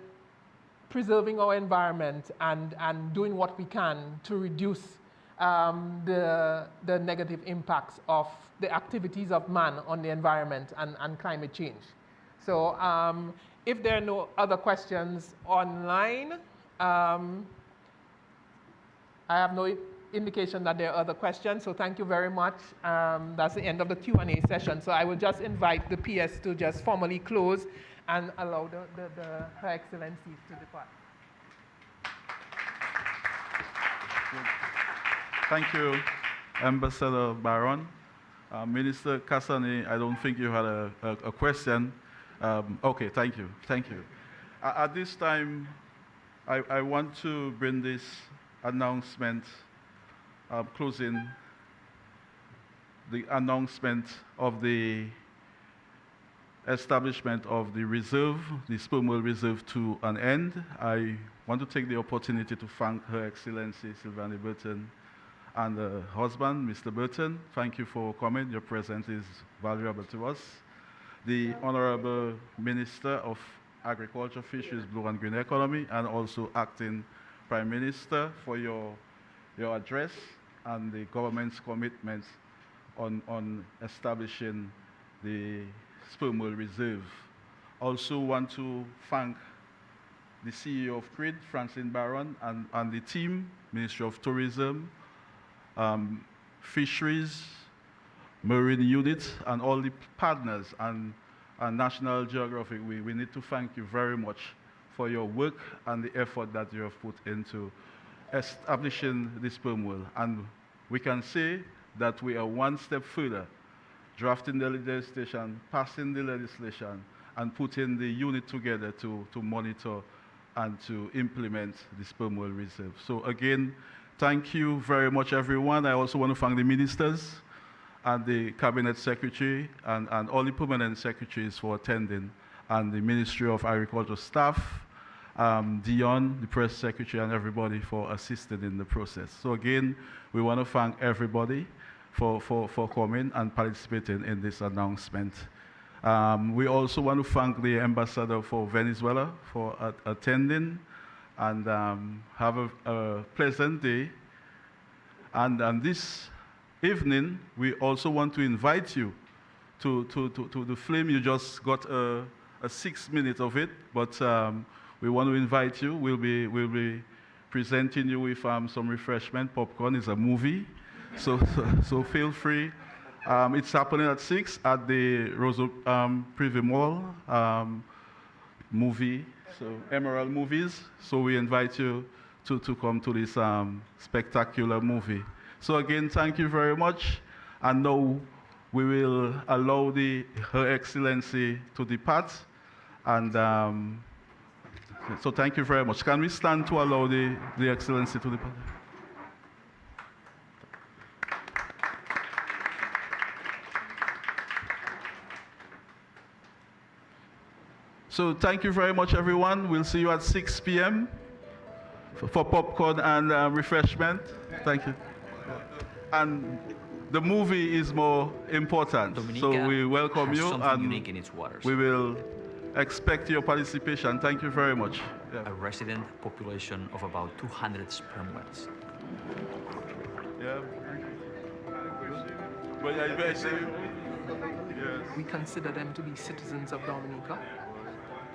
preserving our environment and doing what we can to reduce the negative impacts of the activities of man on the environment and climate change. So if there are no other questions online, I have no indication that there are other questions, so thank you very much. That's the end of the Q&A session. So I will just invite the PS to just formally close and allow Her Excellency to depart.
Thank you, Ambassador Baron. Minister Kasani, I don't think you had a question. Okay, thank you. At this time, I want to bring this announcement, closing the announcement of the establishment of the reserve, the Sperm Whale Reserve, to an end. I want to take the opportunity to thank Her Excellency Sylvanie Burton and her husband, Mr. Burton. Thank you for coming. Your presence is valuable to us. The Honorable Minister of Agriculture, Fisheries, Blue and Green Economy, and also Acting Prime Minister, for your address and the government's commitments on establishing the Sperm Whale Reserve. Also want to thank the CEO of CRID, Francine Baron, and the team, Ministry of Tourism, Fisheries, Marine Unit, and all the partners, and National Geographic. We need to thank you very much for your work and the effort that you have put into establishing the sperm whale. And we can say that we are one step further, drafting the legislation, passing the legislation, and putting the unit together to monitor and to implement the Sperm Whale Reserve. So again, thank you very much, everyone. I also want to thank the ministers and the Cabinet Secretary and all the permanent secretaries for attending, and the Ministry of Agriculture staff, Dion, the Press Secretary, and everybody for assisting in the process. So again, we want to thank everybody for coming and participating in this announcement. We also want to thank the Ambassador for Venezuela for attending, and have a pleasant day. And this evening, we also want to invite you to the film. You just got a 6 minutes of it, but we want to invite you. We'll be presenting you with some refreshment. Popcorn is a movie, so feel free. It's happening at 6 at the Roseau Privy Mall movie, so Emerald Movies. So we invite you to come to this spectacular movie. So again, thank you very much. And now we will allow Her Excellency to depart. And so thank you very much. Can we stand to allow the Excellency to depart? So thank you very much, everyone. We'll see you at 6 p.m. for popcorn and refreshment. Thank you. And the movie is more important.
Dominica
so we welcome
has
you
something
and
unique in its waters.
we will expect your participation. Thank you very much.
A resident population of about 200 sperm whales.
Yeah.
We consider them to be citizens of Dominica.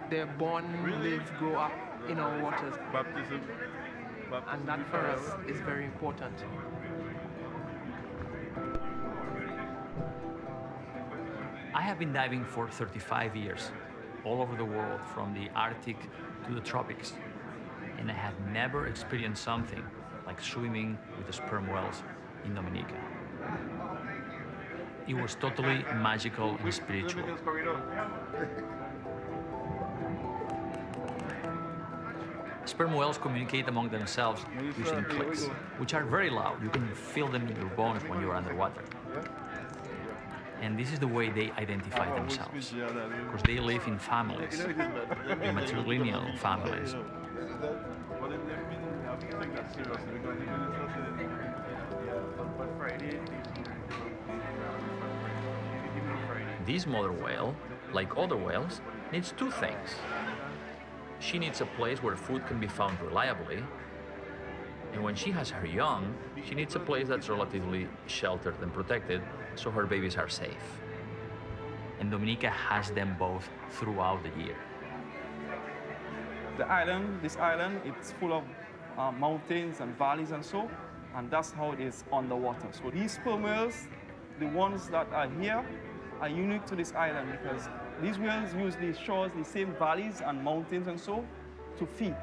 They're born, live, grow up in our waters.
Baptism.
And that for us is very important.
I have been diving for 35 years, all over the world, from the Arctic to the tropics. And I have never experienced something like swimming with the sperm whales in Dominica. It was totally magical and spiritual. Sperm whales communicate among themselves using clicks, which are very loud. You can feel them in your bones when you're underwater. And this is the way they identify themselves, because they live in families, in matrilineal families. This mother whale, like other whales, needs two things. She needs a place where food can be found reliably, and when she has her young, she needs a place that's relatively sheltered and protected so her babies are safe. And Dominica has them both throughout the year.
This island, it's full of mountains and valleys and so, and that's how it is underwater. So these sperm whales, the ones that are here, are unique to this island because these whales use these shores, the same valleys and mountains and so, to feed.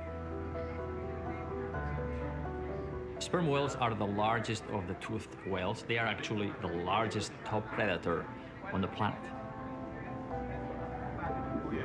Sperm whales are the largest of the toothed whales. They are actually the largest top predator on the planet.
Yeah.